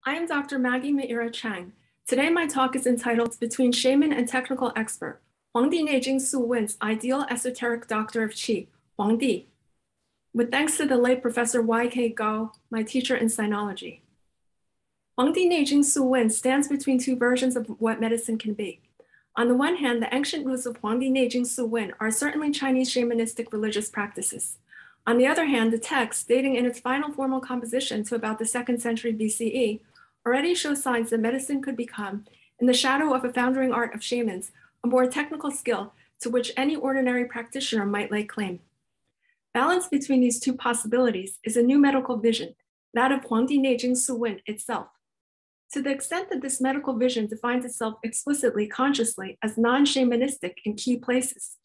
I am Dr. Maggie Meira Chiang. Today my talk is entitled Between Shaman and Technical Expert, Huangdi Neijing Suwen's Ideal Esoteric Doctor of Qi, Huangdi, with thanks to the late Professor Y.K. Gao, my teacher in Sinology. Huangdi Neijing Suwen stands between two versions of what medicine can be. On the one hand, the ancient roots of Huangdi Neijing Suwen are certainly Chinese shamanistic religious practices. On the other hand, the text, dating in its final formal composition to about the 2nd century BCE, already shows signs that medicine could become, in the shadow of a foundering art of shamans, a more technical skill to which any ordinary practitioner might lay claim. Balanced between these two possibilities is a new medical vision, that of Huangdi Neijing Suwen itself. To the extent that this medical vision defines itself explicitly, consciously, as non-shamanistic in key places,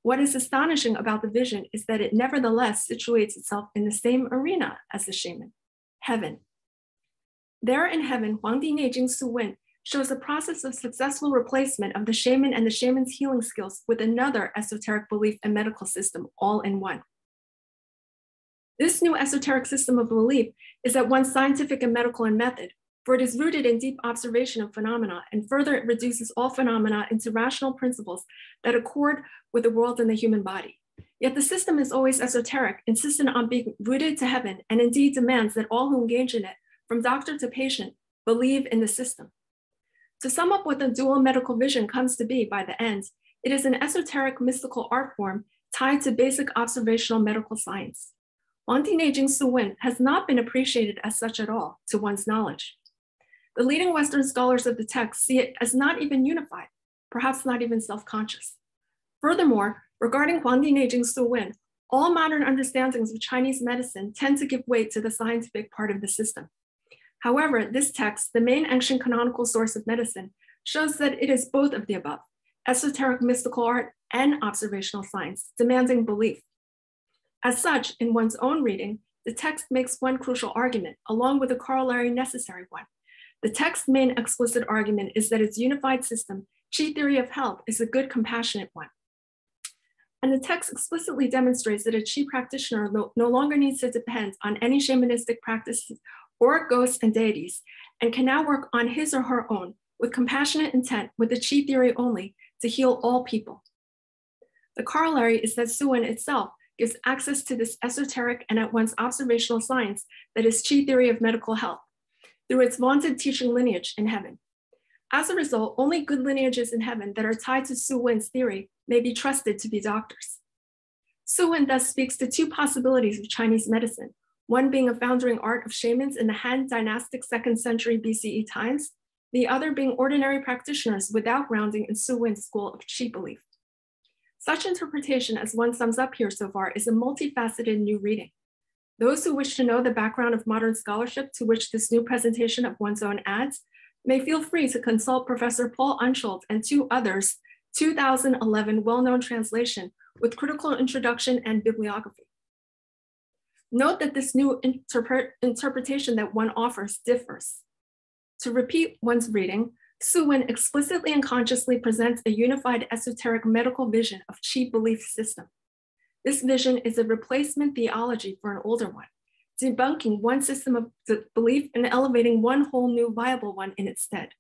what is astonishing about the vision is that it nevertheless situates itself in the same arena as the shaman, heaven. There in heaven, Huangdi Neijing Suwen shows a process of successful replacement of the shaman and the shaman's healing skills with another esoteric belief and medical system all in one. This new esoteric system of belief is at once scientific and medical in method, for it is rooted in deep observation of phenomena, and further it reduces all phenomena into rational principles that accord with the world and the human body. Yet the system is always esoteric, insistent on being rooted to heaven, and indeed demands that all who engage in it, from doctor to patient, believe in the system. To sum up what the dual medical vision comes to be by the end, it is an esoteric mystical art form tied to basic observational medical science. Huangdi Neijing Suwen has not been appreciated as such at all, to one's knowledge. The leading Western scholars of the text see it as not even unified, perhaps not even self-conscious. Furthermore, regarding Huangdi Neijing Suwen, all modern understandings of Chinese medicine tend to give weight to the scientific part of the system. However, this text, the main ancient canonical source of medicine, shows that it is both of the above, esoteric mystical art and observational science, demanding belief. As such, in one's own reading, the text makes one crucial argument, along with a corollary necessary one. The text's main explicit argument is that its unified system, Qi theory of health, is a good, compassionate one. And the text explicitly demonstrates that a Qi practitioner no longer needs to depend on any shamanistic practices or ghosts and deities, and can now work on his or her own with compassionate intent with the Qi theory only to heal all people. The corollary is that Suwen itself gives access to this esoteric and at once observational science that is Qi theory of medical health, through its vaunted teaching lineage in heaven. As a result, only good lineages in heaven that are tied to Suwen's theory may be trusted to be doctors. Suwen thus speaks to two possibilities of Chinese medicine, one being a foundering art of shamans in the Han dynastic 2nd century BCE times, the other being ordinary practitioners without grounding in Suwen's school of Qi belief. Such interpretation, as one sums up here so far, is a multifaceted new reading. Those who wish to know the background of modern scholarship to which this new presentation of one's own adds may feel free to consult Professor Paul Unshold and two others' 2011 well-known translation with critical introduction and bibliography. Note that this new interpretation that one offers differs. To repeat one's reading, Suwen explicitly and consciously presents a unified esoteric medical vision of Qi belief system. This vision is a replacement theology for an older one, debunking one system of belief and elevating one whole new viable one in its stead.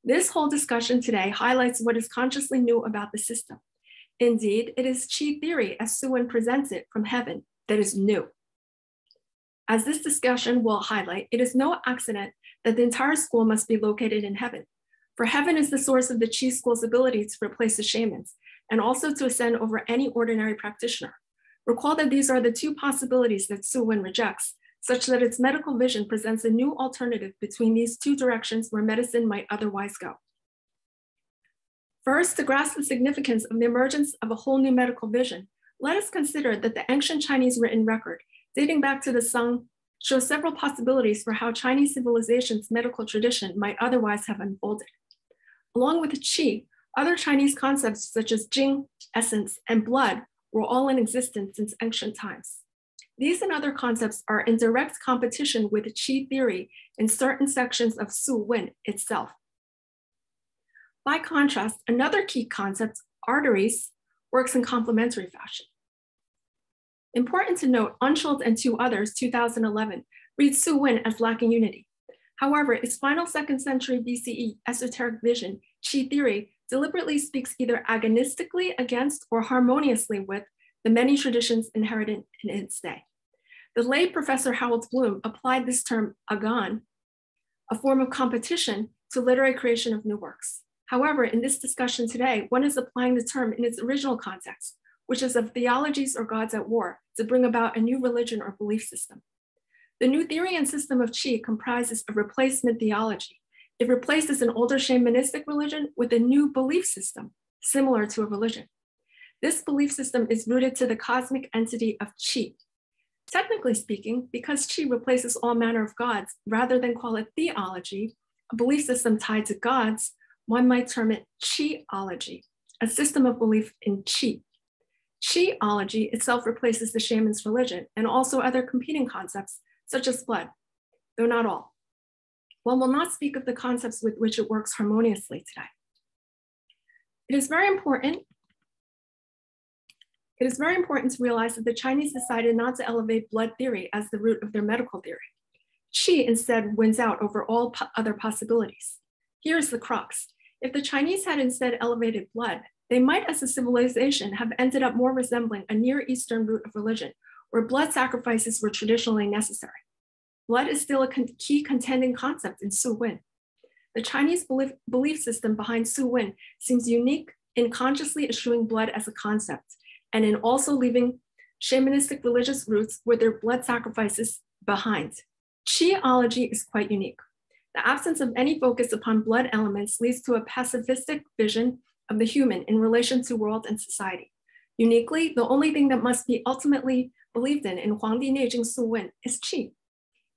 This whole discussion today highlights what is consciously new about the system. Indeed, it is Qi theory as Suwen presents it from heaven that is new. As this discussion will highlight, it is no accident that the entire school must be located in heaven, for heaven is the source of the Qi school's ability to replace the shamans, and also to ascend over any ordinary practitioner. Recall that these are the two possibilities that Suwen rejects, such that its medical vision presents a new alternative between these two directions where medicine might otherwise go. First, to grasp the significance of the emergence of a whole new medical vision, let us consider that the ancient Chinese written record, dating back to the Song, shows several possibilities for how Chinese civilization's medical tradition might otherwise have unfolded. Along with Qi, other Chinese concepts such as Jing, essence, and blood were all in existence since ancient times. These and other concepts are in direct competition with Qi theory in certain sections of Suwen itself. By contrast, another key concept, arteries, works in complementary fashion. Important to note, Unshold and two others, 2011, read Suwen as lacking unity. However, its final 2nd century BCE esoteric vision, Qi theory, deliberately speaks either agonistically against or harmoniously with the many traditions inherited in its day. The late Professor Harold Bloom applied this term agon, a form of competition, to literary creation of new works. However, in this discussion today, one is applying the term in its original context, which is of theologies or gods at war, to bring about a new religion or belief system. The new theory and system of Qi comprises a replacement theology. It replaces an older shamanistic religion with a new belief system, similar to a religion. This belief system is rooted to the cosmic entity of Qi. Technically speaking, because Qi replaces all manner of gods, rather than call it theology, a belief system tied to gods, one might term it Qiology, a system of belief in Qi. Qiology itself replaces the shaman's religion and also other competing concepts, such as blood, though not all. One will not speak of the concepts with which it works harmoniously today. It is very important to realize that the Chinese decided not to elevate blood theory as the root of their medical theory. Qi instead wins out over all other possibilities. Here is the crux. If the Chinese had instead elevated blood, they might as a civilization have ended up more resembling a Near Eastern root of religion, where blood sacrifices were traditionally necessary. Blood is still a key contending concept in Suwen. The Chinese belief system behind Suwen seems unique in consciously eschewing blood as a concept, and in also leaving shamanistic religious roots with their blood sacrifices behind. Qiology is quite unique. The absence of any focus upon blood elements leads to a pacifistic vision of the human in relation to world and society. Uniquely, the only thing that must be ultimately believed in Huangdi Neijing Suwen is Qi.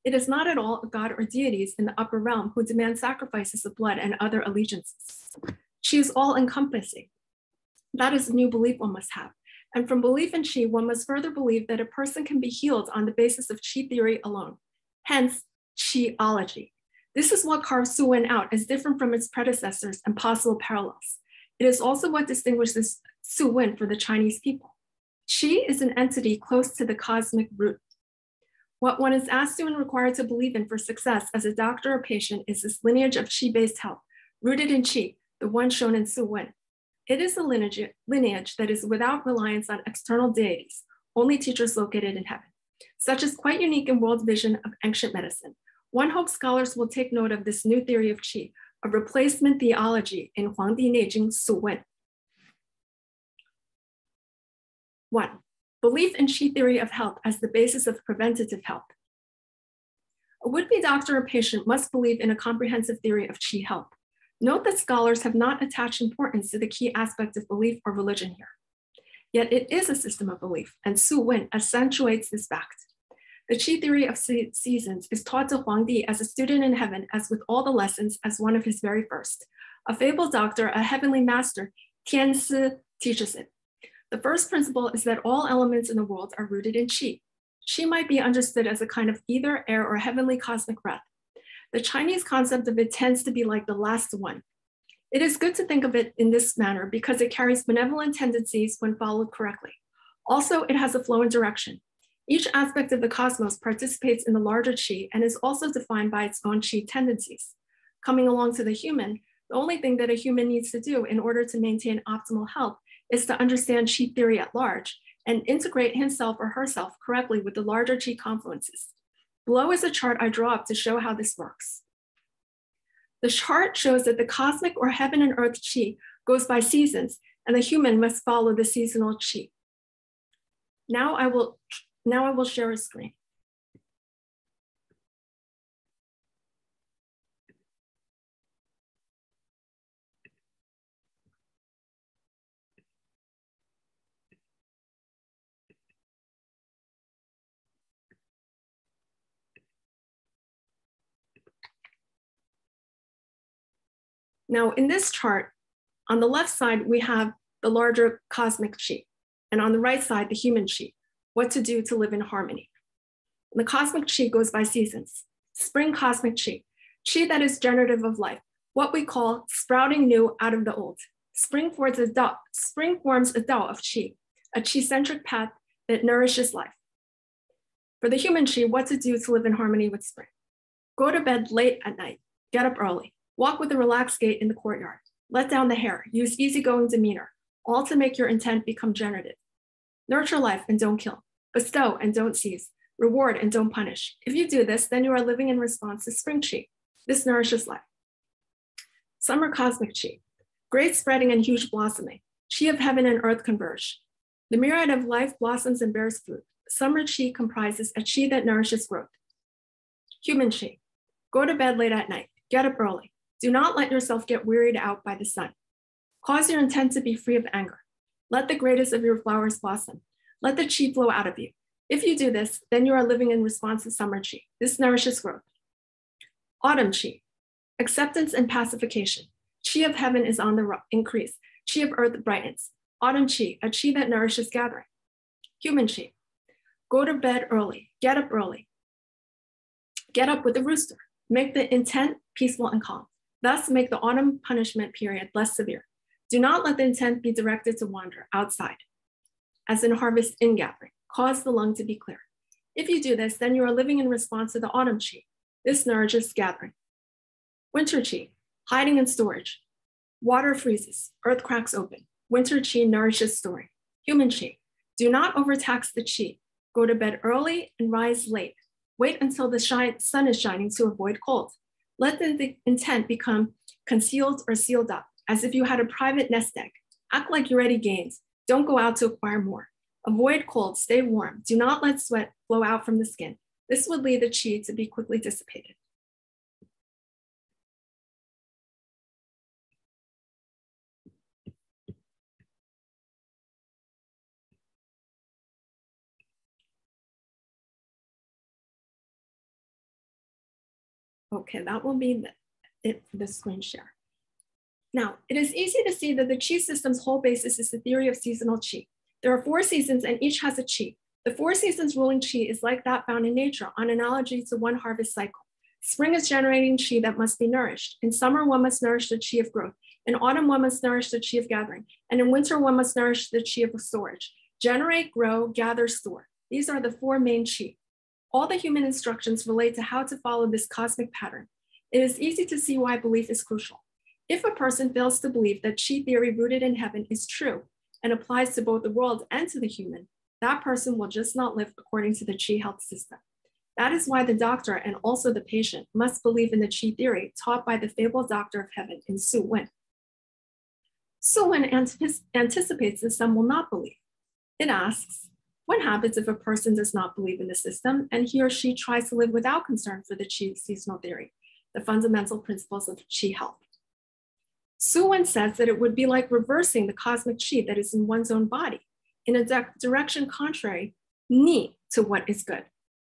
It is not at all a god or deities in the upper realm who demand sacrifices of blood and other allegiances. Qi is all-encompassing. That is a new belief one must have. And from belief in Qi, one must further believe that a person can be healed on the basis of Qi theory alone. Hence, Qiology. This is what carves Suwen out as different from its predecessors and possible parallels. It is also what distinguishes Suwen for the Chinese people. Qi is an entity close to the cosmic root. What one is asked to and required to believe in for success as a doctor or patient is this lineage of Qi-based health, rooted in Qi, the one shown in Suwen. It is a lineage that is without reliance on external deities, only teachers located in heaven, such as quite unique in world vision of ancient medicine. One hopes scholars will take note of this new theory of Qi, a replacement theology in Huangdi Neijing Suwen. 1. Belief in Qi theory of health as the basis of preventative health. A would-be doctor or patient must believe in a comprehensive theory of Qi health. Note that scholars have not attached importance to the key aspect of belief or religion here. Yet it is a system of belief, and Suwen accentuates this fact. The Qi theory of seasons is taught to Huangdi as a student in heaven, as with all the lessons, as one of his very first. A fabled doctor, a heavenly master, Tiansi, teaches it. The first principle is that all elements in the world are rooted in Qi. Qi might be understood as a kind of ether, air, or heavenly cosmic breath. The Chinese concept of it tends to be like the last one. It is good to think of it in this manner because it carries benevolent tendencies when followed correctly. Also, it has a flow and direction. Each aspect of the cosmos participates in the larger Qi and is also defined by its own Qi tendencies. Coming along to the human, the only thing that a human needs to do in order to maintain optimal health is to understand Qi theory at large and integrate himself or herself correctly with the larger Qi confluences. Below is a chart I draw up to show how this works. The chart shows that the cosmic or heaven and earth Qi goes by seasons, and the human must follow the seasonal Qi. Now I will share a screen. Now, in this chart, on the left side, we have the larger cosmic Qi, and on the right side, the human Qi, what to do to live in harmony. And the cosmic Qi goes by seasons. Spring cosmic Qi, Qi that is generative of life, what we call sprouting new out of the old. Spring forms a Dao of Qi, a Qi-centric path that nourishes life. For the human Qi, what to do to live in harmony with spring. Go to bed late at night. Get up early. Walk with a relaxed gait in the courtyard. Let down the hair. Use easygoing demeanor, all to make your intent become generative. Nurture life and don't kill. Bestow and don't seize. Reward and don't punish. If you do this, then you are living in response to spring qi. This nourishes life. Summer cosmic qi. Great spreading and huge blossoming. Qi of heaven and earth converge. The myriad of life blossoms and bears fruit. Summer qi comprises a qi that nourishes growth. Human qi. Go to bed late at night. Get up early. Do not let yourself get wearied out by the sun. Cause your intent to be free of anger. Let the greatest of your flowers blossom. Let the qi flow out of you. If you do this, then you are living in response to summer qi. This nourishes growth. Autumn qi. Acceptance and pacification. Qi of heaven is on the increase. Qi of earth brightens. Autumn qi, a qi that nourishes gathering. Human qi. Go to bed early. Get up early. Get up with the rooster. Make the intent peaceful and calm. Thus, make the autumn punishment period less severe. Do not let the intent be directed to wander outside. As in harvest ingathering, cause the lung to be clear. If you do this, then you are living in response to the autumn qi. This nourishes gathering. Winter qi, hiding in storage. Water freezes, earth cracks open. Winter qi nourishes storing. Human qi, do not overtax the qi. Go to bed early and rise late. Wait until the sun is shining to avoid cold. Let the intent become concealed or sealed up, as if you had a private nest egg. Act like you already gained. Don't go out to acquire more. Avoid cold, stay warm. Do not let sweat flow out from the skin. This would lead the qi to be quickly dissipated. Okay, that will be it for the screen share. Now, it is easy to see that the qi system's whole basis is the theory of seasonal qi. There are 4 seasons and each has a qi. The 4 seasons ruling qi is like that found in nature on analogy to one harvest cycle. Spring is generating qi that must be nourished. In summer, one must nourish the qi of growth. In autumn, one must nourish the qi of gathering. And in winter, one must nourish the qi of storage. Generate, grow, gather, store. These are the 4 main qi. All the human instructions relate to how to follow this cosmic pattern. It is easy to see why belief is crucial. If a person fails to believe that qi theory rooted in heaven is true and applies to both the world and to the human, that person will just not live according to the qi health system. That is why the doctor and also the patient must believe in the qi theory taught by the fabled doctor of heaven in Suwen. Suwen anticipates that some will not believe. It asks, what happens if a person does not believe in the system and he or she tries to live without concern for the qi seasonal theory, the fundamental principles of qi health? Suwen says that it would be like reversing the cosmic qi that is in one's own body in a direction contrary to what is good.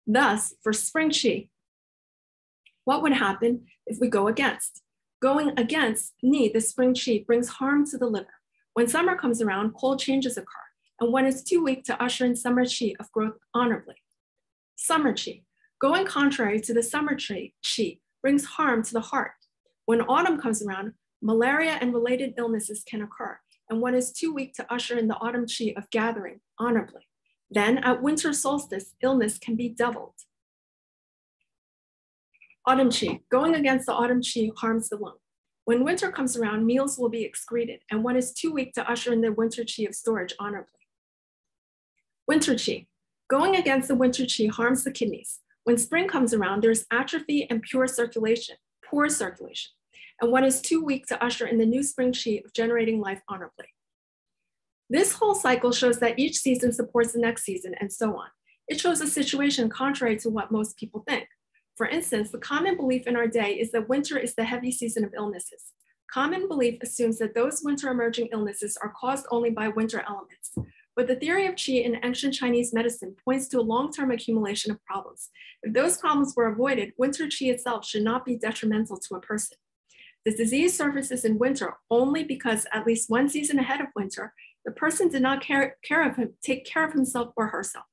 Thus, for spring qi, what would happen if we go against? Going against the spring qi, brings harm to the liver. When summer comes around, cold changes occur, and one is too weak to usher in summer qi of growth honorably. Summer qi, going contrary to the summer qi, brings harm to the heart. When autumn comes around, malaria and related illnesses can occur, and one is too weak to usher in the autumn qi of gathering honorably. Then at winter solstice, illness can be doubled. Autumn qi, going against the autumn qi harms the lung. When winter comes around, meals will be excreted, and one is too weak to usher in the winter qi of storage honorably. Winter qi, going against the winter qi harms the kidneys. When spring comes around, there's atrophy and poor circulation, and one is too weak to usher in the new spring qi of generating life honorably. This whole cycle shows that each season supports the next season and so on. It shows a situation contrary to what most people think. For instance, the common belief in our day is that winter is the heavy season of illnesses. Common belief assumes that those winter emerging illnesses are caused only by winter elements. But the theory of qi in ancient Chinese medicine points to a long-term accumulation of problems. If those problems were avoided, winter qi itself should not be detrimental to a person. The disease surfaces in winter only because at least one season ahead of winter, the person did not take care of himself or herself.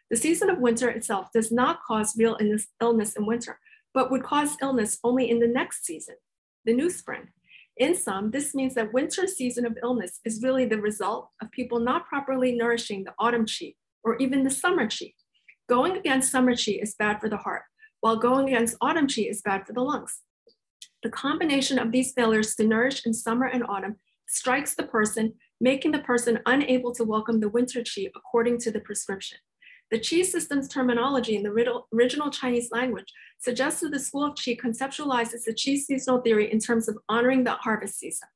The season of winter itself does not cause real illness in winter, but would cause illness only in the next season, the new spring. In sum, this means that winter season of illness is really the result of people not properly nourishing the autumn qi or even the summer qi. Going against summer qi is bad for the heart, while going against autumn qi is bad for the lungs. The combination of these failures to nourish in summer and autumn strikes the person, making the person unable to welcome the winter qi according to the prescription. The qi system's terminology in the original Chinese language suggests that the school of qi conceptualizes the qi seasonal theory in terms of honoring the harvest season.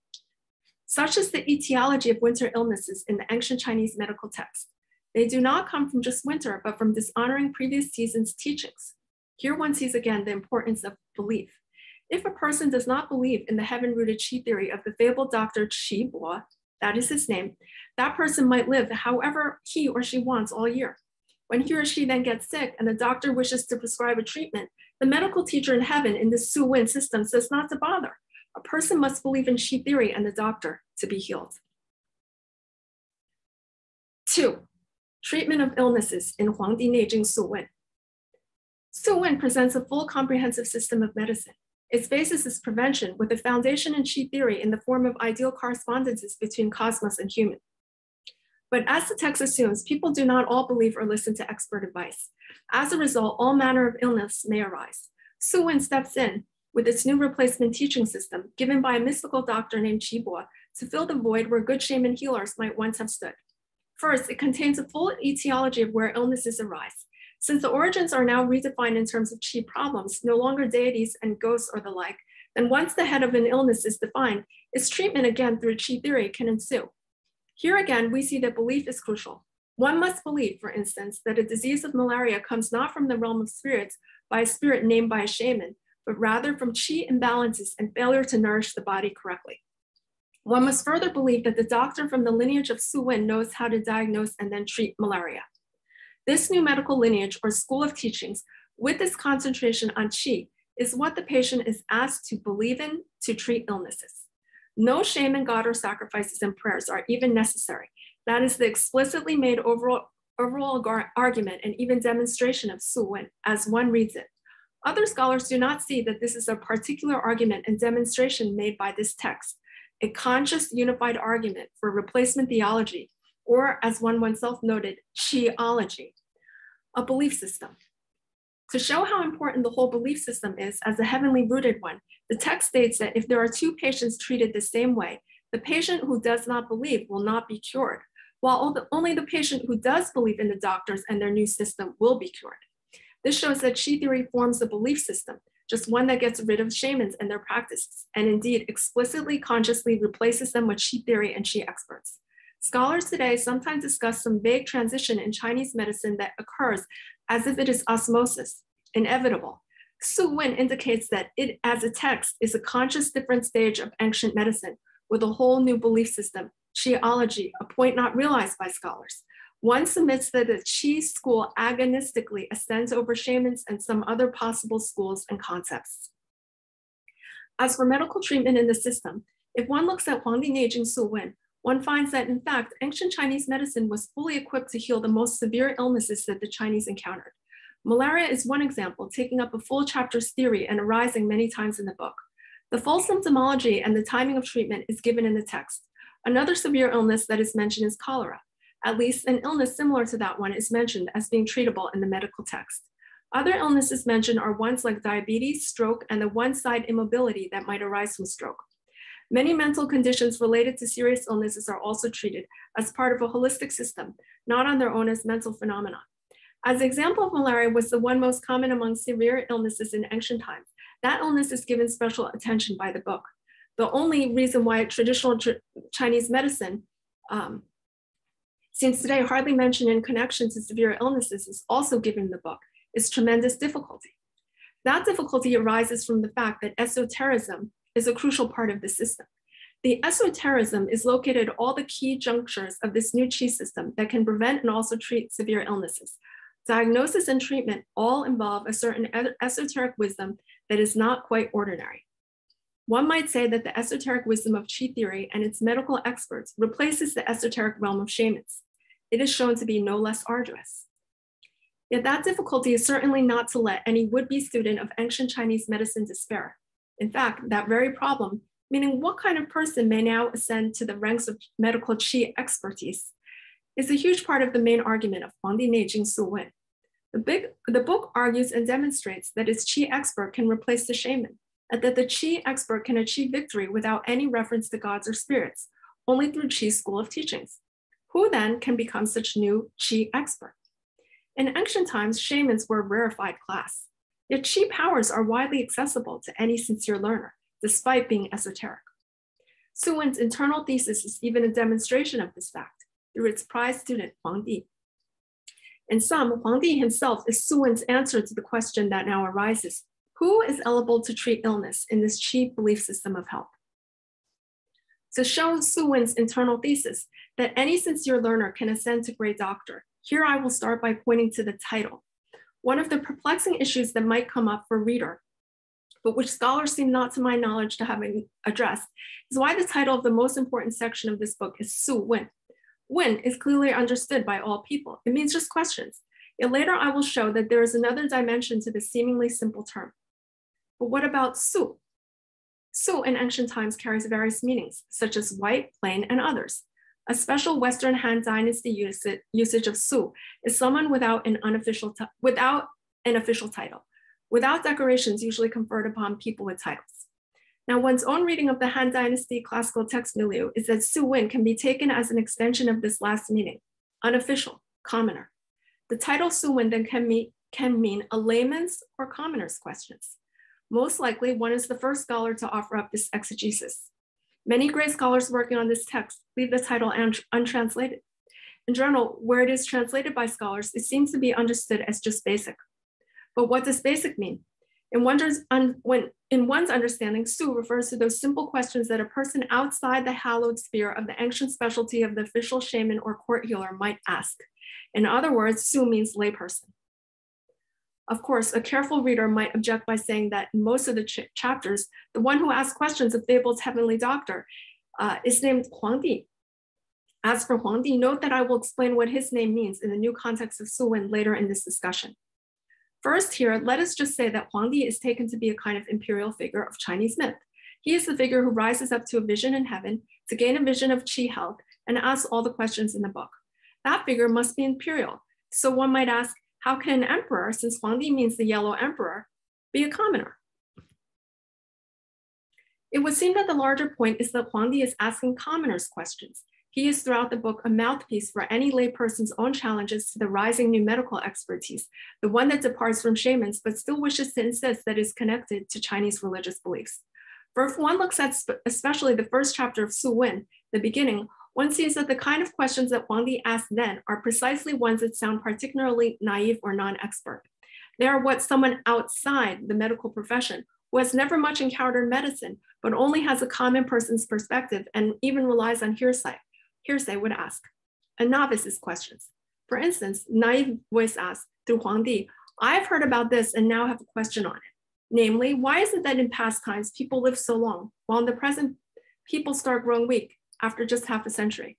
Such is the etiology of winter illnesses in the ancient Chinese medical text. They do not come from just winter, but from dishonoring previous seasons' teachings. Here one sees again the importance of belief. If a person does not believe in the heaven-rooted qi theory of the fabled doctor Qi Bo, that is his name, that person might live however he or she wants all year. When he or she then gets sick and the doctor wishes to prescribe a treatment, the medical teacher in heaven in the Suwen system says not to bother. A person must believe in qi theory and the doctor to be healed. 2. Treatment of illnesses in Huangdi Neijing Suwen. Suwen presents a full comprehensive system of medicine. Its basis is prevention with a foundation in qi theory in the form of ideal correspondences between cosmos and human. But as the text assumes, people do not all believe or listen to expert advice. As a result, all manner of illness may arise. Suwen steps in with its new replacement teaching system given by a mystical doctor named Qi Bo to fill the void where good shaman healers might once have stood. First, it contains a full etiology of where illnesses arise. Since the origins are now redefined in terms of qi problems, no longer deities and ghosts or the like, then once the head of an illness is defined, its treatment again through qi theory can ensue. Here again, we see that belief is crucial. One must believe, for instance, that a disease of malaria comes not from the realm of spirits by a spirit named by a shaman, but rather from qi imbalances and failure to nourish the body correctly. One must further believe that the doctor from the lineage of Suwen knows how to diagnose and then treat malaria. This new medical lineage or school of teachings, with this concentration on qi, is what the patient is asked to believe in to treat illnesses. No shaman, god, or sacrifices and prayers are even necessary. That is the explicitly made overall argument and even demonstration of Suwen, as one reads it. Other scholars do not see that this is a particular argument and demonstration made by this text, a conscious unified argument for replacement theology, or as one oneself noted, qiology, a belief system. To show how important the whole belief system is as a heavenly rooted one, the text states that if there are two patients treated the same way, the patient who does not believe will not be cured, while only the patient who does believe in the doctors and their new system will be cured. This shows that qi theory forms a belief system, just one that gets rid of shamans and their practices, and indeed explicitly, consciously replaces them with qi theory and qi experts. Scholars today sometimes discuss some vague transition in Chinese medicine that occurs as if it is osmosis, inevitable. Suwen indicates that it, as a text, is a conscious different stage of ancient medicine with a whole new belief system, qiology, a point not realized by scholars. One submits that the qi school agonistically ascends over shamans and some other possible schools and concepts. As for medical treatment in the system, if one looks at Huangdi Neijing Suwen, one finds that in fact, ancient Chinese medicine was fully equipped to heal the most severe illnesses that the Chinese encountered. Malaria is one example, taking up a full chapter's theory and arising many times in the book. The full symptomology and the timing of treatment is given in the text. Another severe illness that is mentioned is cholera. At least an illness similar to that one is mentioned as being treatable in the medical text. Other illnesses mentioned are ones like diabetes, stroke, and the one-side immobility that might arise from stroke. Many mental conditions related to serious illnesses are also treated as part of a holistic system, not on their own as mental phenomena. As an example of malaria was the one most common among severe illnesses in ancient times. That illness is given special attention by the book. The only reason why traditional Chinese medicine seems today hardly mentioned in connection to severe illnesses is also given in the book, is tremendous difficulty. That difficulty arises from the fact that esotericism is a crucial part of the system. The esotericism is located at all the key junctures of this new qi system that can prevent and also treat severe illnesses. Diagnosis and treatment all involve a certain esoteric wisdom that is not quite ordinary. One might say that the esoteric wisdom of qi theory and its medical experts replaces the esoteric realm of shamans. It is shown to be no less arduous. Yet that difficulty is certainly not to let any would-be student of ancient Chinese medicine despair. In fact, that very problem, meaning what kind of person may now ascend to the ranks of medical qi expertise, is a huge part of the main argument of Huangdi Neijing Suwen. The book argues and demonstrates that its qi expert can replace the shaman, and that the qi expert can achieve victory without any reference to gods or spirits, only through Qi's school of teachings. Who then can become such new qi expert? In ancient times, shamans were a rarefied class, yet qi powers are widely accessible to any sincere learner, despite being esoteric. Suwen's internal thesis is even a demonstration of this fact through its prized student, Huangdi. In sum, Huangdi himself is Suwen's answer to the question that now arises: who is eligible to treat illness in this qi belief system of health? To show Suwen's internal thesis that any sincere learner can ascend to great doctor, here I will start by pointing to the title. One of the perplexing issues that might come up for a reader, but which scholars seem not to my knowledge to have addressed, is why the title of the most important section of this book is Suwen. Wen is clearly understood by all people. It means just questions. Yet later I will show that there is another dimension to this seemingly simple term. But what about Su? Su in ancient times carries various meanings, such as white, plain, and others. A special Western Han Dynasty usage of Su is someone without an official title, without decorations usually conferred upon people with titles. Now, one's own reading of the Han Dynasty classical text milieu is that Suwen can be taken as an extension of this last meaning, unofficial, commoner. The title Suwen then can mean a layman's or commoner's questions. Most likely, one is the first scholar to offer up this exegesis. Many great scholars working on this text leave the title untranslated. In general, where it is translated by scholars, it seems to be understood as just basic. But what does basic mean? In one's understanding, Su refers to those simple questions that a person outside the hallowed sphere of the ancient specialty of the official shaman or court healer might ask. In other words, Su means layperson. Of course, a careful reader might object by saying that in most of the chapters, the one who asks questions of Fable's heavenly doctor is named Huangdi. As for Huangdi, note that I will explain what his name means in the new context of Suwen later in this discussion. First here, let us just say that Huangdi is taken to be a kind of imperial figure of Chinese myth. He is the figure who rises up to a vision in heaven to gain a vision of qi health and asks all the questions in the book. That figure must be imperial. So one might ask, how can an emperor, since Huangdi means the yellow emperor, be a commoner? It would seem that the larger point is that Huangdi is asking commoners questions. He is throughout the book a mouthpiece for any layperson's own challenges to the rising new medical expertise, the one that departs from shamans but still wishes to insist that is connected to Chinese religious beliefs. For if one looks at especially the first chapter of Suwen, the beginning, one sees that the kind of questions that Huangdi asked then are precisely ones that sound particularly naive or non-expert. They are what someone outside the medical profession, who has never much encountered medicine, but only has a common person's perspective and even relies on hearsay would ask. A novice's questions. For instance, naive voice asks through Huangdi, I've heard about this and now have a question on it. Namely, why is it that in past times people live so long, while in the present people start growing weak after just half a century?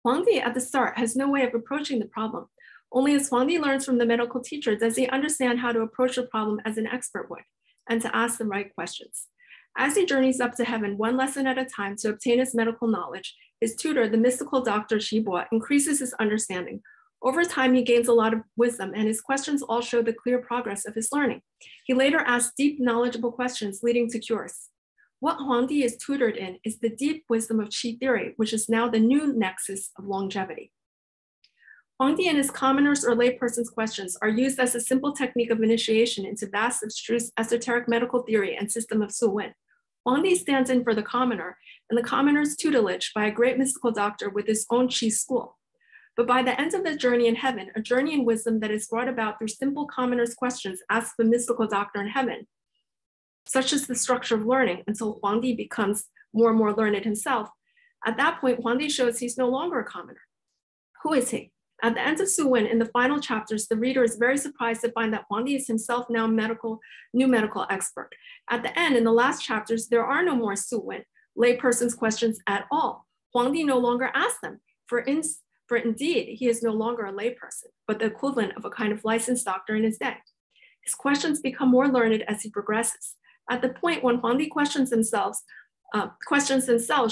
Huangdi at the start has no way of approaching the problem. Only as Huangdi learns from the medical teacher does he understand how to approach the problem as an expert would, and to ask the right questions. As he journeys up to heaven one lesson at a time to obtain his medical knowledge, his tutor, the mystical doctor Shibo, increases his understanding. Over time, he gains a lot of wisdom, and his questions all show the clear progress of his learning. He later asks deep, knowledgeable questions leading to cures. What Huangdi is tutored in is the deep wisdom of qi theory, which is now the new nexus of longevity. Huangdi and his commoners or layperson's questions are used as a simple technique of initiation into vast, abstruse, esoteric medical theory and system of Suwen. Huangdi stands in for the commoner and the commoner's tutelage by a great mystical doctor with his own qi school. But by the end of the journey in heaven, a journey in wisdom that is brought about through simple commoner's questions asked the mystical doctor in heaven, such as the structure of learning, until Huangdi becomes more and more learned himself. At that point, Huangdi shows he's no longer a commoner. Who is he? At the end of Suwen, in the final chapters, the reader is very surprised to find that Huangdi is himself now new medical expert. At the end, in the last chapters, there are no more Suwen, layperson's questions at all. Huangdi no longer asks them, for indeed, he is no longer a layperson, but the equivalent of a kind of licensed doctor in his day. His questions become more learned as he progresses. At the point when Huangdi questions themselves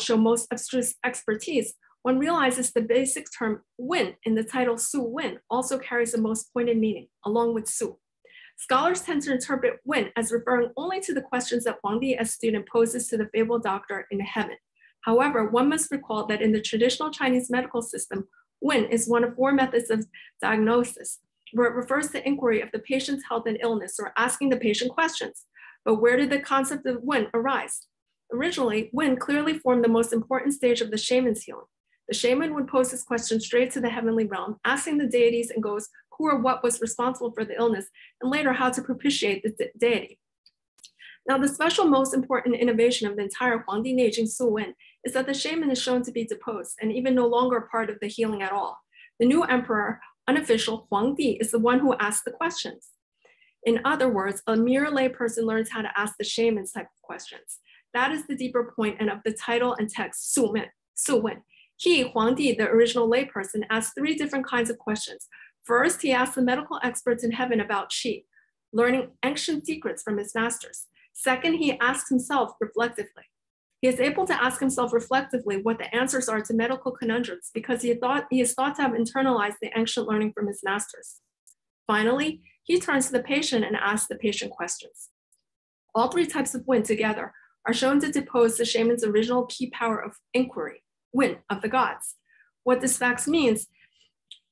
show most abstruse expertise, one realizes the basic term Wen in the title Suwen also carries the most pointed meaning, along with Su. Scholars tend to interpret Wen as referring only to the questions that Huangdi as student poses to the fabled doctor in heaven. However, one must recall that in the traditional Chinese medical system, Wen is one of 4 methods of diagnosis, where it refers to inquiry of the patient's health and illness or asking the patient questions. But where did the concept of Wen arise? Originally, Wen clearly formed the most important stage of the shaman's healing. The shaman would pose his question straight to the heavenly realm, asking the deities and ghosts who or what was responsible for the illness, and later how to propitiate the deity. Now, the special most important innovation of the entire Huangdi Neijing Suwen is that the shaman is shown to be deposed and even no longer part of the healing at all. The new emperor, unofficial Huangdi, is the one who asks the questions. In other words, a mere layperson learns how to ask the shaman's type of questions. That is the deeper point and of the title and text Suwen. He, Huangdi, the original layperson, asked 3 different kinds of questions. First, he asked the medical experts in heaven about qi, learning ancient secrets from his masters. Second, he asked himself reflectively. He is able to ask himself reflectively what the answers are to medical conundrums because he is thought to have internalized the ancient learning from his masters. Finally, he turns to the patient and asks the patient questions. All 3 types of Wen together are shown to depose the shaman's original key power of inquiry, Wen of the gods. What this fact means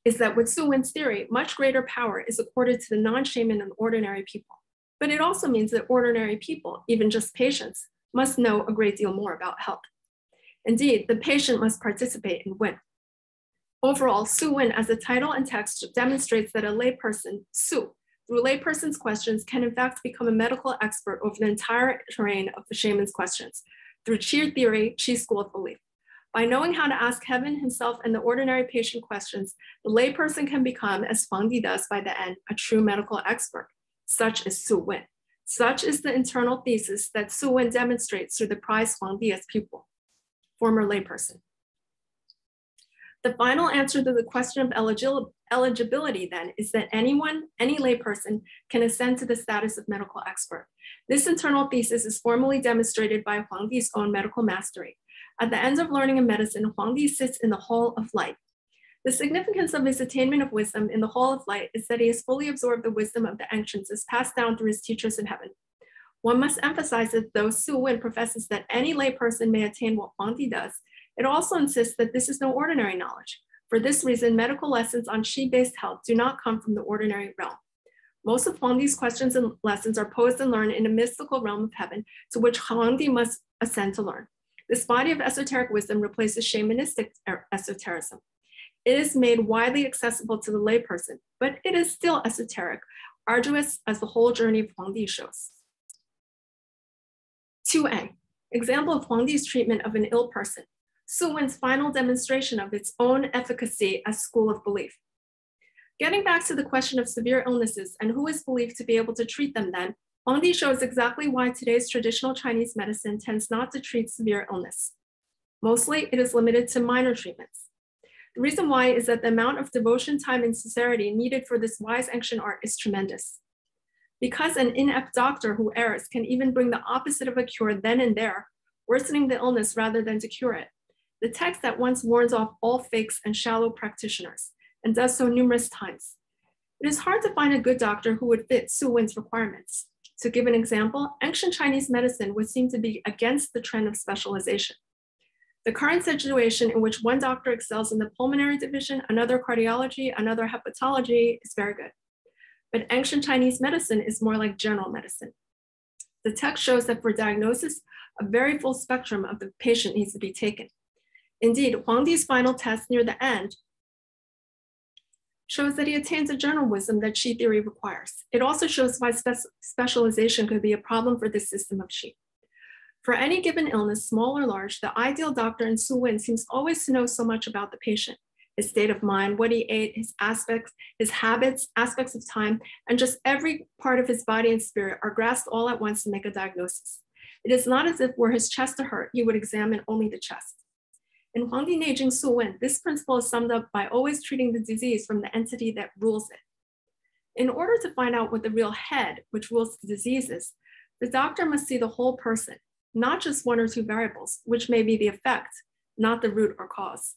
is that with Suwen's theory, much greater power is accorded to the non-shaman and ordinary people. But it also means that ordinary people, even just patients, must know a great deal more about health. Indeed, the patient must participate in Wen. Overall, Suwen as a title and text demonstrates that a layperson, Su, through layperson's questions, can in fact become a medical expert over the entire terrain of the shaman's questions through Qi theory, Qi school of belief. By knowing how to ask heaven himself and the ordinary patient questions, the layperson can become, as Huangdi does by the end, a true medical expert. Such is Suwen. Such is the internal thesis that Suwen demonstrates through the prize Huangdi as pupil, former layperson. The final answer to the question of eligibility then is that any layperson can ascend to the status of medical expert. This internal thesis is formally demonstrated by Huangdi's own medical mastery. At the end of learning in medicine, Huangdi sits in the Hall of Light. The significance of his attainment of wisdom in the Hall of Light is that he has fully absorbed the wisdom of the ancients as passed down through his teachers in heaven. One must emphasize that though Suwen professes that any layperson may attain what Huangdi does, it also insists that this is no ordinary knowledge. For this reason, medical lessons on Qi-based health do not come from the ordinary realm. Most of Huangdi's questions and lessons are posed and learned in a mystical realm of heaven to which Huangdi must ascend to learn. This body of esoteric wisdom replaces shamanistic esotericism. It is made widely accessible to the layperson, but it is still esoteric, arduous as the whole journey of Huangdi shows. 2a, example of Huangdi's treatment of an ill person. Suwen's final demonstration of its own efficacy as school of belief. Getting back to the question of severe illnesses and who is believed to be able to treat them then, Huangdi shows exactly why today's traditional Chinese medicine tends not to treat severe illness. Mostly, it is limited to minor treatments. The reason why is that the amount of devotion, time, and sincerity needed for this wise ancient art is tremendous. Because an inept doctor who errs can even bring the opposite of a cure then and there, worsening the illness rather than to cure it, the text at once warns off all fakes and shallow practitioners, and does so numerous times. It is hard to find a good doctor who would fit Suwen's requirements. To give an example, ancient Chinese medicine would seem to be against the trend of specialization. The current situation in which one doctor excels in the pulmonary division, another cardiology, another hepatology is very good. But ancient Chinese medicine is more like general medicine. The text shows that for diagnosis, a very full spectrum of the patient needs to be taken. Indeed, Huangdi's final test near the end shows that he attains a general wisdom that Qi theory requires. It also shows why specialization could be a problem for this system of Qi. For any given illness, small or large, the ideal doctor in Suwen seems always to know so much about the patient, his state of mind, what he ate, his aspects, his habits, aspects of time, and just every part of his body and spirit are grasped all at once to make a diagnosis. It is not as if were his chest to hurt, he would examine only the chest. In Huangdi Neijing Suwen, this principle is summed up by always treating the disease from the entity that rules it. In order to find out what the real head, which rules the disease is, the doctor must see the whole person, not just one or two variables, which may be the effect, not the root or cause.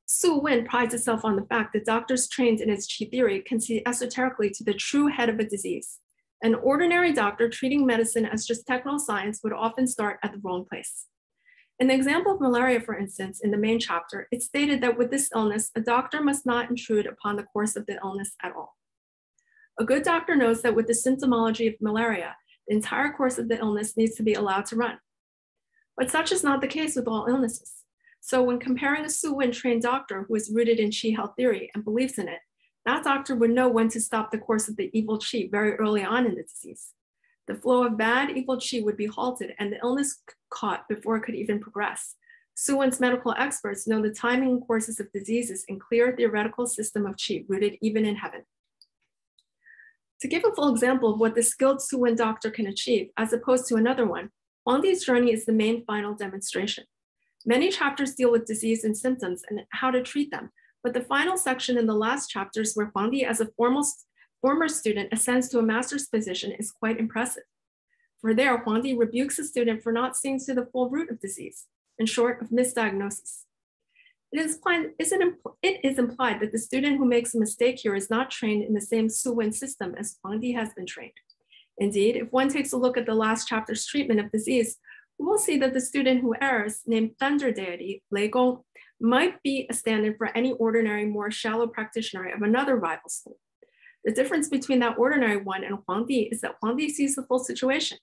Suwen prides itself on the fact that doctors trained in its qi theory can see esoterically to the true head of a disease. An ordinary doctor treating medicine as just technical science would often start at the wrong place. In the example of malaria, for instance, in the main chapter, it's stated that with this illness, a doctor must not intrude upon the course of the illness at all. A good doctor knows that with the symptomology of malaria, the entire course of the illness needs to be allowed to run. But such is not the case with all illnesses. So when comparing a Suwen trained doctor who is rooted in qi health theory and believes in it, that doctor would know when to stop the course of the evil qi very early on in the disease. The flow of bad evil qi would be halted and the illness caught before it could even progress. Suwen's medical experts know the timing and courses of diseases in clear theoretical system of qi rooted even in heaven. To give a full example of what the skilled Suwen doctor can achieve, as opposed to another one, Huangdi's journey is the main final demonstration. Many chapters deal with disease and symptoms and how to treat them, but the final section in the last chapters where Huangdi as a former student ascends to a master's position is quite impressive. For there, Huangdi rebukes a student for not seeing to the full root of disease, in short, of misdiagnosis. It is implied that the student who makes a mistake here is not trained in the same Suwen system as Huangdi has been trained. Indeed, if one takes a look at the last chapter's treatment of disease, we will see that the student who errs, named Thunder Deity, Lei Gong, might be a stand-in for any ordinary, more shallow practitioner of another rival school. The difference between that ordinary one and Huangdi is that Huangdi sees the full situation.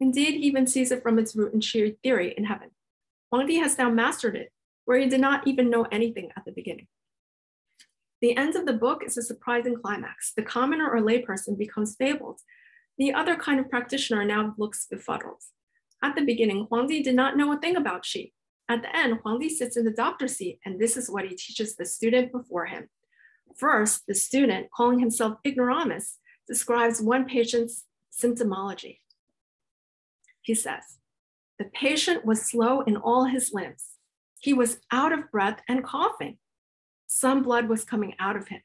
Indeed, he even sees it from its root in qi theory in heaven. Huangdi has now mastered it, where he did not even know anything at the beginning. The end of the book is a surprising climax. The commoner or layperson becomes fabled. The other kind of practitioner now looks befuddled. At the beginning, Huangdi did not know a thing about qi. At the end, Huangdi sits in the doctor's seat, and this is what he teaches the student before him. First, the student, calling himself ignoramus, describes one patient's symptomology. He says, the patient was slow in all his limbs. He was out of breath and coughing. Some blood was coming out of him,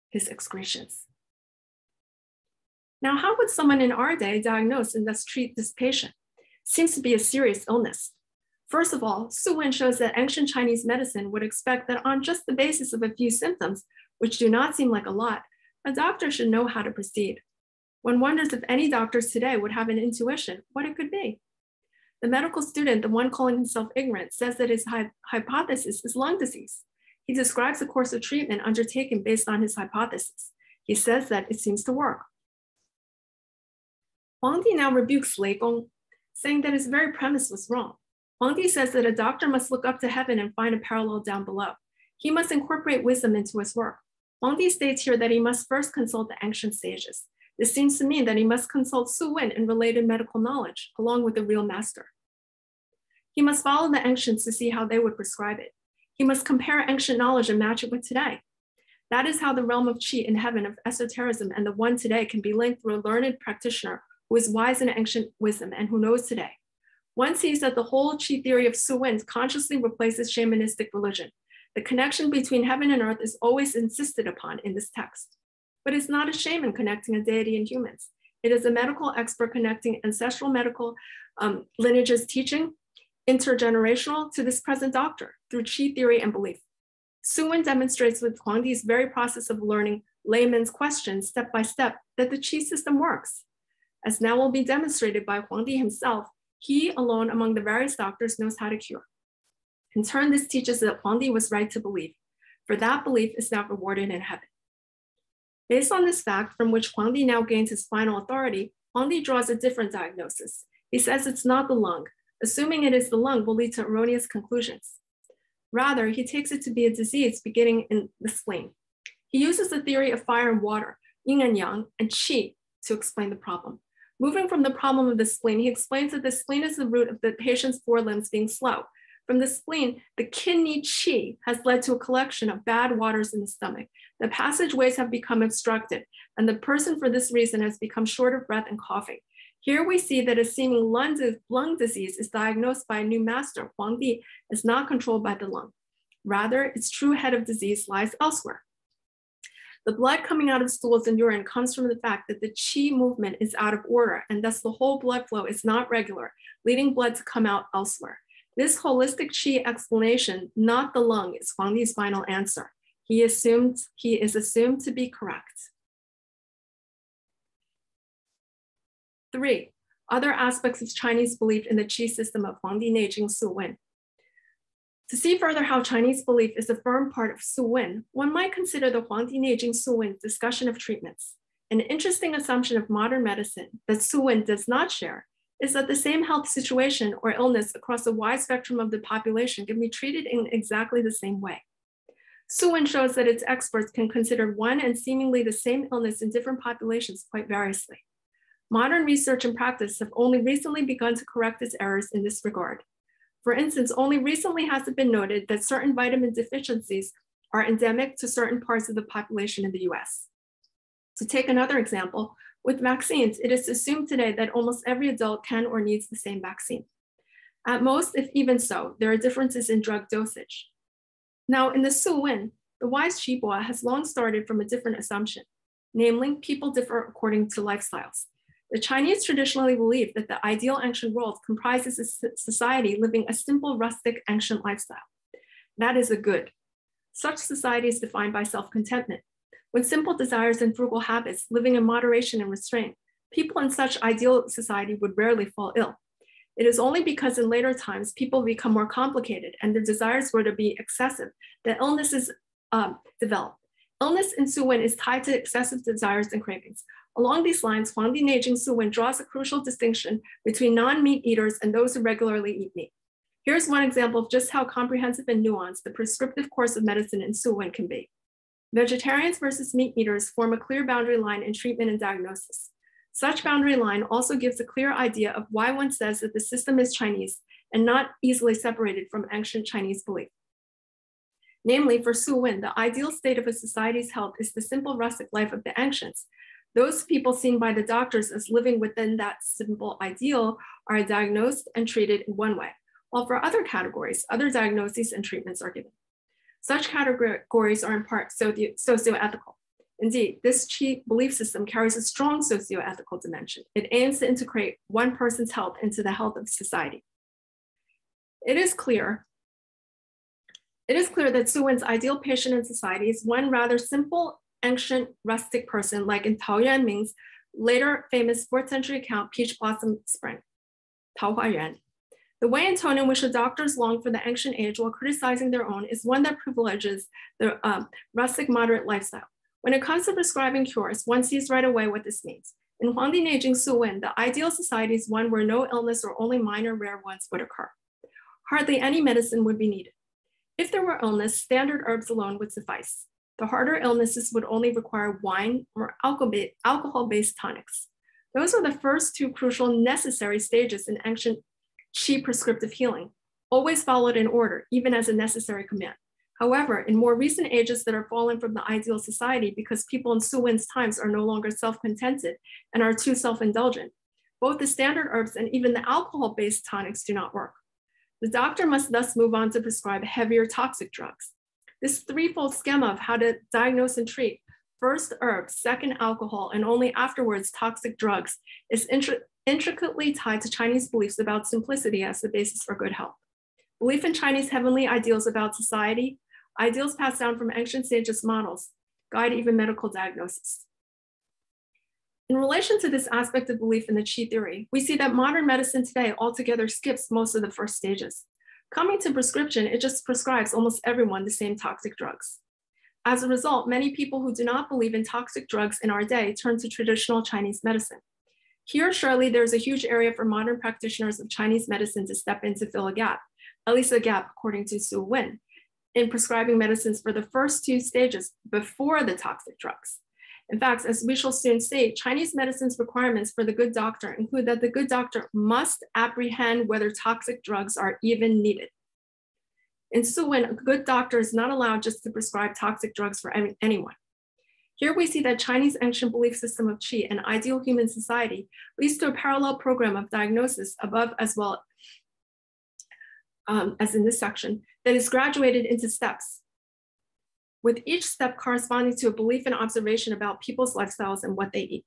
his excretions. Now, how would someone in our day diagnose and thus treat this patient? Seems to be a serious illness. First of all, Suwen shows that ancient Chinese medicine would expect that on just the basis of a few symptoms, which do not seem like a lot, a doctor should know how to proceed. One wonders if any doctors today would have an intuition what it could be. The medical student, the one calling himself ignorant, says that his hypothesis is lung disease. He describes the course of treatment undertaken based on his hypothesis. He says that it seems to work. Huangdi now rebukes Lei Gong, saying that his very premise was wrong. Huangdi says that a doctor must look up to heaven and find a parallel down below. He must incorporate wisdom into his work. Huangdi states here that he must first consult the ancient sages. This seems to mean that he must consult Suwen and related medical knowledge, along with the real master. He must follow the ancients to see how they would prescribe it. He must compare ancient knowledge and match it with today. That is how the realm of qi in heaven of esotericism and the one today can be linked through a learned practitioner who is wise in ancient wisdom and who knows today. One sees that the whole qi theory of Suwen consciously replaces shamanistic religion. The connection between heaven and earth is always insisted upon in this text. But it's not a shaman connecting a deity and humans. It is a medical expert connecting ancestral medical lineages teaching, intergenerational, to this present doctor through qi theory and belief. Suwen demonstrates with Huangdi's very process of learning layman's questions step by step that the qi system works. As now will be demonstrated by Huangdi himself, he alone among the various doctors knows how to cure. In turn, this teaches that Huangdi was right to believe, for that belief is now rewarded in heaven. Based on this fact, from which Huangdi now gains his final authority, Huangdi draws a different diagnosis. He says it's not the lung. Assuming it is the lung will lead to erroneous conclusions. Rather, he takes it to be a disease beginning in the spleen. He uses the theory of fire and water, yin and yang, and qi to explain the problem. Moving from the problem of the spleen, he explains that the spleen is the root of the patient's four limbs being slow. From the spleen, the kidney qi has led to a collection of bad waters in the stomach. The passageways have become obstructed, and the person for this reason has become short of breath and coughing. Here we see that a seeming lung disease is diagnosed by a new master. Huangdi is not controlled by the lung. Rather, its true head of disease lies elsewhere. The blood coming out of stools and urine comes from the fact that the qi movement is out of order, and thus the whole blood flow is not regular, leading blood to come out elsewhere. This holistic qi explanation, not the lung, is Huangdi's final answer. He is assumed to be correct. 3. Other aspects of Chinese belief in the qi system of Huangdi Neijing Suwen. To see further how Chinese belief is a firm part of Suwen, one might consider the Huangdi Neijing Suwen discussion of treatments. An interesting assumption of modern medicine that Suwen does not share is that the same health situation or illness across a wide spectrum of the population can be treated in exactly the same way. Suwen shows that its experts can consider one and seemingly the same illness in different populations quite variously. Modern research and practice have only recently begun to correct its errors in this regard. For instance, only recently has it been noted that certain vitamin deficiencies are endemic to certain parts of the population in the US. To take another example, with vaccines, it is assumed today that almost every adult can or needs the same vaccine. At most, if even so, there are differences in drug dosage. Now, in the Suwen, the wise Qihua has long started from a different assumption, namely, people differ according to lifestyles. The Chinese traditionally believe that the ideal ancient world comprises a society living a simple, rustic, ancient lifestyle. That is a good. Such society is defined by self-contentment. With simple desires and frugal habits, living in moderation and restraint, people in such ideal society would rarely fall ill. It is only because in later times, people become more complicated and their desires were to be excessive that illnesses develop. Illness in Suwen is tied to excessive desires and cravings. Along these lines, Huangdi Neijing Suwen draws a crucial distinction between non-meat eaters and those who regularly eat meat. Here's one example of just how comprehensive and nuanced the prescriptive course of medicine in Suwen can be. Vegetarians versus meat eaters form a clear boundary line in treatment and diagnosis. Such boundary line also gives a clear idea of why one says that the system is Chinese and not easily separated from ancient Chinese belief. Namely, for Suwen, the ideal state of a society's health is the simple rustic life of the ancients. Those people seen by the doctors as living within that simple ideal are diagnosed and treated in one way, while for other categories, other diagnoses and treatments are given. Such categories are in part socio-ethical. Indeed, this qi belief system carries a strong socio-ethical dimension. It aims to integrate one person's health into the health of society. It is clear that Suwen's ideal patient in society is one rather simple, ancient, rustic person like in Tao Yuanming's later famous 4th century account, Peach Blossom Spring, Tao Hua Yuan. The way and tone in which the doctors long for the ancient age while criticizing their own is one that privileges the rustic, moderate lifestyle. When it comes to prescribing cures, one sees right away what this means. In Huangdi Neijing Suwen, the ideal society is one where no illness or only minor rare ones would occur. Hardly any medicine would be needed. If there were illness, standard herbs alone would suffice. The harder illnesses would only require wine or alcohol-based tonics. Those are the first two crucial necessary stages in ancient qi prescriptive healing, always followed in order, even as a necessary command. However, in more recent ages that are fallen from the ideal society because people in Suwen's times are no longer self-contented and are too self-indulgent, both the standard herbs and even the alcohol-based tonics do not work. The doctor must thus move on to prescribe heavier toxic drugs. This threefold schema of how to diagnose and treat, first herbs, second alcohol, and only afterwards toxic drugs, is intricately tied to Chinese beliefs about simplicity as the basis for good health. Belief in Chinese heavenly ideals about society, ideals passed down from ancient sages' models, guide even medical diagnosis. In relation to this aspect of belief in the qi theory, we see that modern medicine today altogether skips most of the first stages. Coming to prescription, it just prescribes almost everyone the same toxic drugs. As a result, many people who do not believe in toxic drugs in our day turn to traditional Chinese medicine. Here, surely there's a huge area for modern practitioners of Chinese medicine to step in to fill a gap, at least a gap according to Suwen, in prescribing medicines for the first two stages before the toxic drugs. In fact, as we shall soon see, Chinese medicine's requirements for the good doctor include that the good doctor must apprehend whether toxic drugs are even needed. In Suwen, a good doctor is not allowed just to prescribe toxic drugs for anyone. Here we see that Chinese ancient belief system of qi and ideal human society leads to a parallel program of diagnosis above as well as in this section that is graduated into steps, with each step corresponding to a belief and observation about people's lifestyles and what they eat.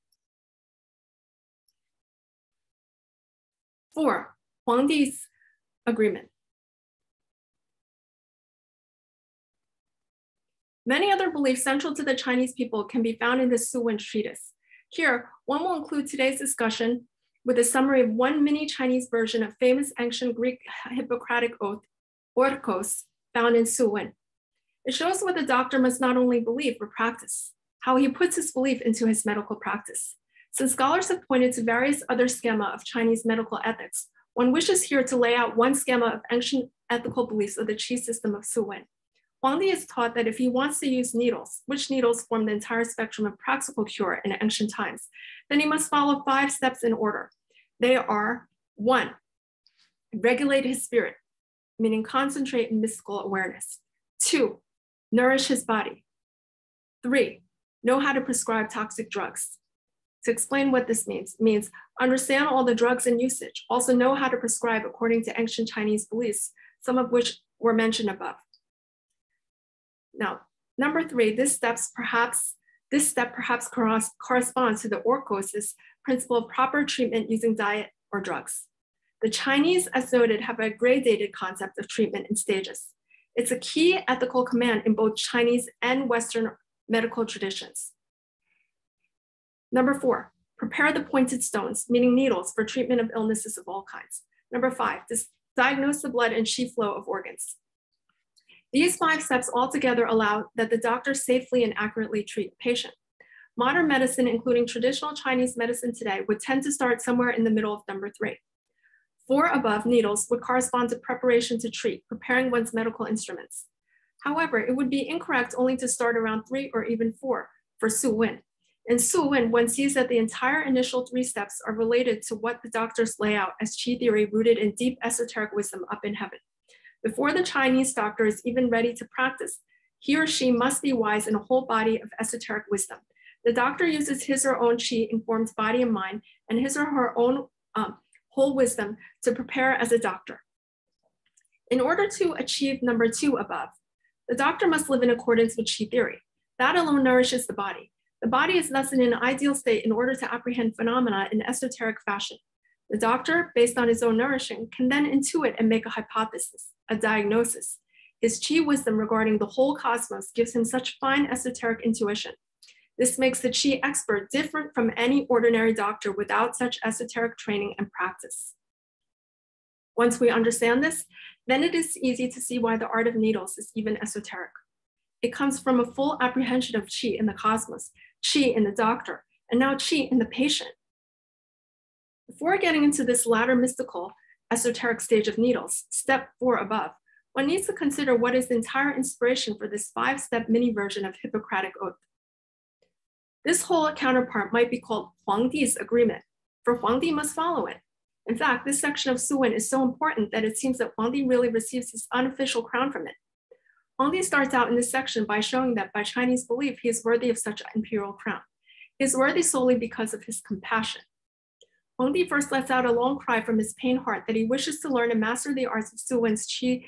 4, Huangdi's agreement. Many other beliefs central to the Chinese people can be found in the Suwen treatise. Here, one will include today's discussion with a summary of one mini Chinese version of famous ancient Greek Hippocratic oath, orkos, found in Suwen. It shows what the doctor must not only believe but practice, how he puts his belief into his medical practice. Since scholars have pointed to various other schema of Chinese medical ethics, one wishes here to lay out one schema of ancient ethical beliefs of the Qi system of Suwen. Huangdi is taught that if he wants to use needles, which needles form the entire spectrum of practical cure in ancient times, then he must follow 5 steps in order. They are: 1, regulate his spirit, meaning concentrate in mystical awareness. 2, nourish his body. 3, know how to prescribe toxic drugs. To explain what this means, it means understand all the drugs in usage, also know how to prescribe according to ancient Chinese beliefs, some of which were mentioned above. Now, number 3, this step perhaps corresponds to the orkosis principle of proper treatment using diet or drugs. The Chinese, as noted, have a gradated concept of treatment in stages. It's a key ethical command in both Chinese and Western medical traditions. Number 4, prepare the pointed stones, meaning needles, for treatment of illnesses of all kinds. Number 5, diagnose the blood and qi flow of organs. These 5 steps altogether allow that the doctor safely and accurately treat the patient. Modern medicine, including traditional Chinese medicine today, would tend to start somewhere in the middle of number 3. 4 above needles would correspond to preparation to treat, preparing one's medical instruments. However, it would be incorrect only to start around 3 or even 4 for Suwen. In Suwen, one sees that the entire initial 3 steps are related to what the doctors lay out as qi theory rooted in deep esoteric wisdom up in heaven. Before the Chinese doctor is even ready to practice, he or she must be wise in a whole body of esoteric wisdom. The doctor uses his or her own qi-informed body and mind and his or her own whole wisdom to prepare as a doctor. In order to achieve number 2 above, the doctor must live in accordance with qi theory. That alone nourishes the body. The body is thus in an ideal state in order to apprehend phenomena in esoteric fashion. The doctor, based on his own nourishing, can then intuit and make a hypothesis, a diagnosis. His qi wisdom regarding the whole cosmos gives him such fine esoteric intuition. This makes the qi expert different from any ordinary doctor without such esoteric training and practice. Once we understand this, then it is easy to see why the art of needles is even esoteric. It comes from a full apprehension of qi in the cosmos, qi in the doctor, and now qi in the patient. Before getting into this latter mystical, esoteric stage of needles, step 4 above, one needs to consider what is the entire inspiration for this 5-step mini version of Hippocratic oath. This whole counterpart might be called Huangdi's agreement, for Huangdi must follow it. In fact, this section of Suwen is so important that it seems that Huangdi really receives his unofficial crown from it. Huangdi starts out in this section by showing that by Chinese belief, he is worthy of such an imperial crown. He is worthy solely because of his compassion. Huangdi first lets out a long cry from his pain heart that he wishes to learn and master the arts of Suwen's qi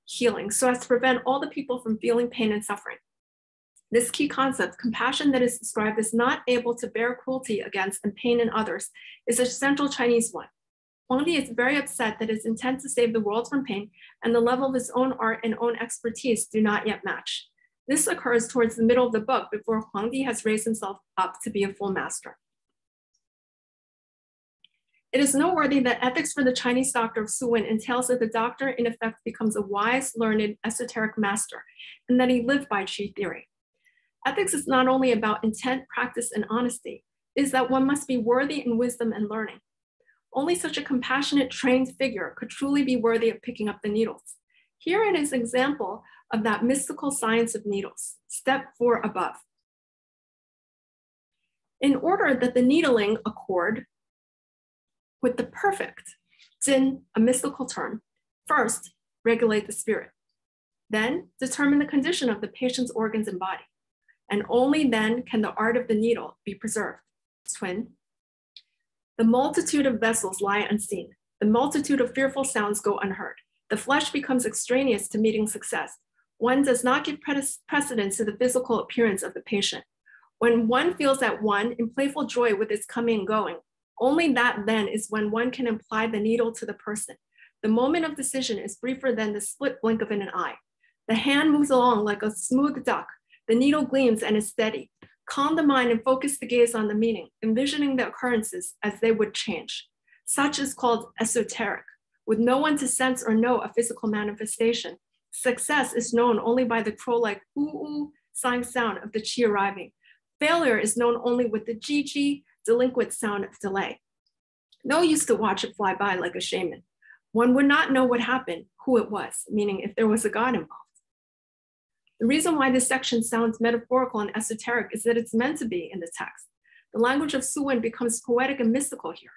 healing so as to prevent all the people from feeling pain and suffering. This key concept, compassion that is described as not able to bear cruelty against and pain in others, is a central Chinese one. Huangdi is very upset that his intent to save the world from pain and the level of his own art and own expertise do not yet match. This occurs towards the middle of the book before Huangdi has raised himself up to be a full master. It is noteworthy that ethics for the Chinese doctor of Suwen entails that the doctor in effect becomes a wise, learned, esoteric master, and that he lived by qi theory. Ethics is not only about intent, practice, and honesty, it is that one must be worthy in wisdom and learning. Only such a compassionate, trained figure could truly be worthy of picking up the needles. Here it is an example of that mystical science of needles, step 4 above. In order that the needling accord with the perfect, Jin, a mystical term, first regulate the spirit, then determine the condition of the patient's organs and body, and only then can the art of the needle be preserved, Suwen. The multitude of vessels lie unseen. The multitude of fearful sounds go unheard. The flesh becomes extraneous to meeting success. One does not give precedence to the physical appearance of the patient. When one feels at one in playful joy with its coming and going, only that then is when one can apply the needle to the person. The moment of decision is briefer than the split blink of an eye. The hand moves along like a smooth duck. The needle gleams and is steady. Calm the mind and focus the gaze on the meaning, envisioning the occurrences as they would change. Such is called esoteric. With no one to sense or know a physical manifestation, success is known only by the crow-like ooh-ooh sighing sound of the qi arriving. Failure is known only with the ji-ji delinquent sound of delay. No use to watch it fly by like a shaman. One would not know what happened, who it was, meaning if there was a god involved. The reason why this section sounds metaphorical and esoteric is that it's meant to be in the text. The language of Suwen becomes poetic and mystical here.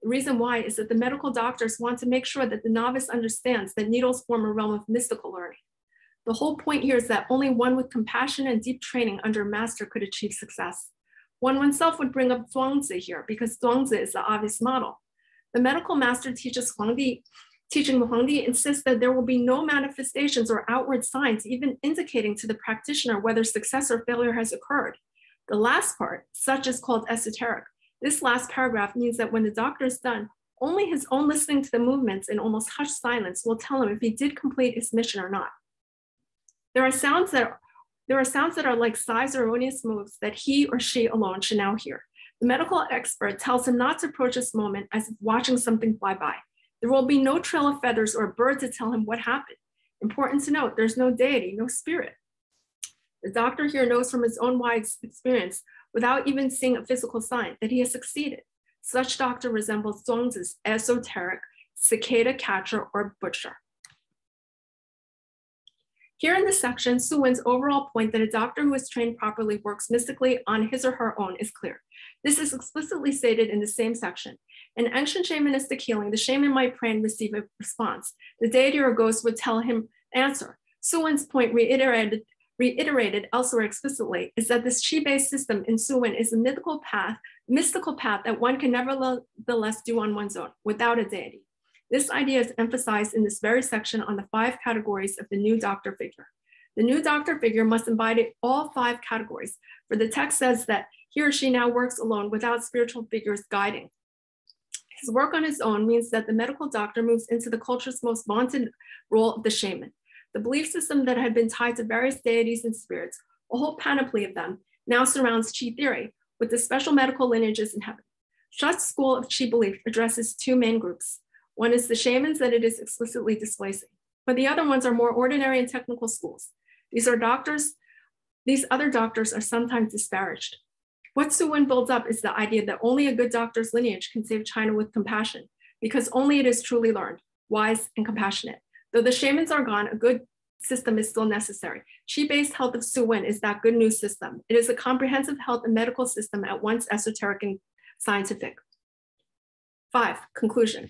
The reason why is that the medical doctors want to make sure that the novice understands that needles form a realm of mystical learning. The whole point here is that only one with compassion and deep training under a master could achieve success. One oneself would bring up Zhuangzi here because Zhuangzi is the obvious model. The medical master teaching Huangdi insists that there will be no manifestations or outward signs even indicating to the practitioner whether success or failure has occurred. The last part, such is called esoteric. This last paragraph means that when the doctor is done, only his own listening to the movements in almost hushed silence will tell him if he did complete his mission or not. There are sounds that are like sighs or erroneous moves that he or she alone should now hear. The medical expert tells him not to approach this moment as if watching something fly by. There will be no trail of feathers or a bird to tell him what happened. Important to note, there's no deity, no spirit. The doctor here knows from his own wide experience, without even seeing a physical sign, that he has succeeded. Such doctor resembles Zhuangzi's esoteric cicada catcher or butcher. Here in this section, Suwen's overall point that a doctor who is trained properly works mystically on his or her own is clear. This is explicitly stated in the same section. In ancient shamanistic healing, the shaman might pray and receive a response. The deity or ghost would tell him answer. Suwen's point reiterated elsewhere explicitly is that this qi-based system in Suwen is a mystical path that one can nevertheless do on one's own without a deity. This idea is emphasized in this very section on the 5 categories of the new doctor figure. The new doctor figure must embody all 5 categories, for the text says that he or she now works alone without spiritual figures guiding. His work on his own means that the medical doctor moves into the culture's most vaunted role of the shaman. The belief system that had been tied to various deities and spirits, a whole panoply of them, now surrounds qi theory, with the special medical lineages in heaven. Such school of qi belief addresses 2 main groups. One is the shamans that it is explicitly displacing, but the other ones are more ordinary and technical schools. These other doctors are sometimes disparaged. What Suwen builds up is the idea that only a good doctor's lineage can save China with compassion, because only it is truly learned, wise, and compassionate. Though the shamans are gone, a good system is still necessary. Qi-based health of Suwen is that good news system. It is a comprehensive health and medical system at once esoteric and scientific. 5, conclusion.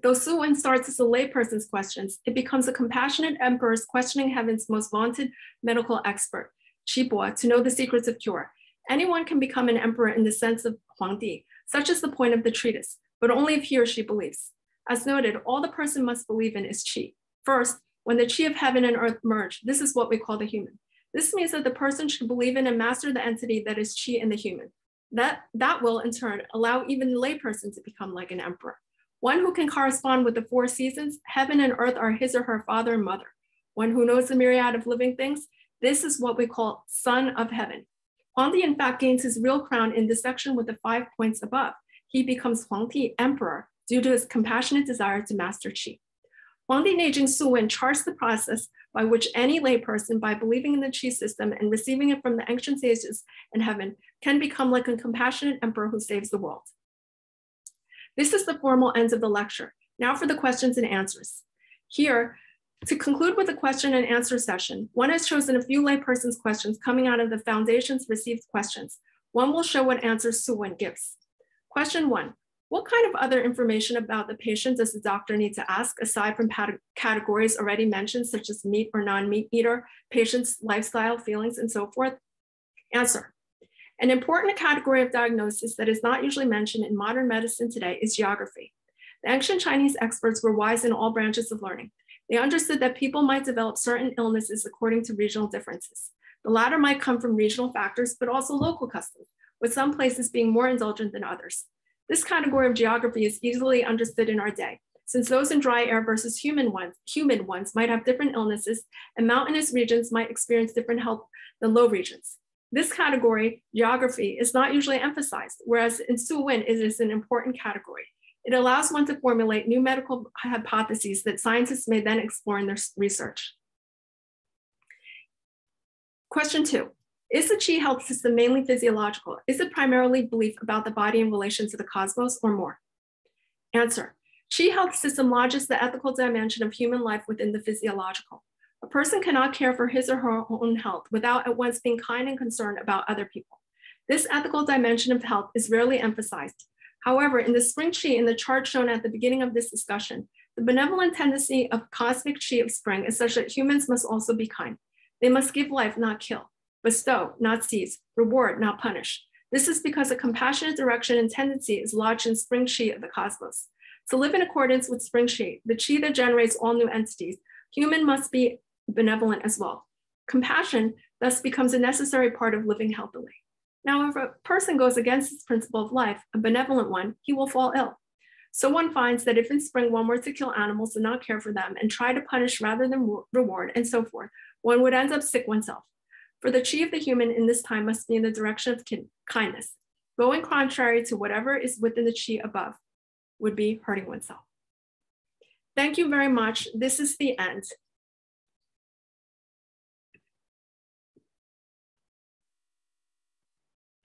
Though Suwen starts as a layperson's questions, it becomes a compassionate emperor's questioning heaven's most vaunted medical expert, Qi-Bo, to know the secrets of cure. Anyone can become an emperor in the sense of Huangdi, such is the point of the treatise, but only if he or she believes. As noted, all the person must believe in is qi. First, when the qi of heaven and earth merge, this is what we call the human. This means that the person should believe in and master the entity that is qi in the human. That will, in turn, allow even the layperson to become like an emperor. One who can correspond with the 4 seasons, heaven and earth are his or her father and mother. One who knows the myriad of living things, this is what we call son of heaven. Huangdi, in fact, gains his real crown in this section with the 5 points above. He becomes Huangdi emperor due to his compassionate desire to master qi. Huangdi Neijing Suwen charts the process by which any layperson, by believing in the qi system and receiving it from the ancient sages in heaven, can become like a compassionate emperor who saves the world. This is the formal end of the lecture. Now for the questions and answers. Here, to conclude with the question and answer session, one has chosen a few layperson's questions coming out of the Foundation's received questions. One will show what answers Suwen gives. Question 1, what kind of other information about the patient does the doctor need to ask aside from categories already mentioned, such as meat or non-meat eater, patient's lifestyle, feelings, and so forth? Answer. An important category of diagnosis that is not usually mentioned in modern medicine today is geography. The ancient Chinese experts were wise in all branches of learning. They understood that people might develop certain illnesses according to regional differences. The latter might come from regional factors, but also local customs, with some places being more indulgent than others. This category of geography is easily understood in our day, since those in dry air versus human ones might have different illnesses, and mountainous regions might experience different health than low regions. This category, geography, is not usually emphasized, whereas in Suwen, it is an important category. It allows one to formulate new medical hypotheses that scientists may then explore in their research. Question 2. Is the Qi health system mainly physiological? Is it primarily belief about the body in relation to the cosmos or more? Answer. Qi health system lodges the ethical dimension of human life within the physiological. A person cannot care for his or her own health without at once being kind and concerned about other people. This ethical dimension of health is rarely emphasized. However, in the spring Qi in the chart shown at the beginning of this discussion, the benevolent tendency of cosmic Qi of spring is such that humans must also be kind. They must give life, not kill, bestow, not seize, reward, not punish. This is because a compassionate direction and tendency is lodged in spring Qi of the cosmos. To live in accordance with spring Qi, the Qi that generates all new entities, human must be benevolent as well. Compassion thus becomes a necessary part of living healthily. Now, if a person goes against this principle of life, a benevolent one, he will fall ill. So one finds that if in spring one were to kill animals and not care for them and try to punish rather than reward and so forth, one would end up sick oneself. For the Qi of the human in this time must be in the direction of kindness. Going contrary to whatever is within the Qi above would be hurting oneself. Thank you very much. This is the end.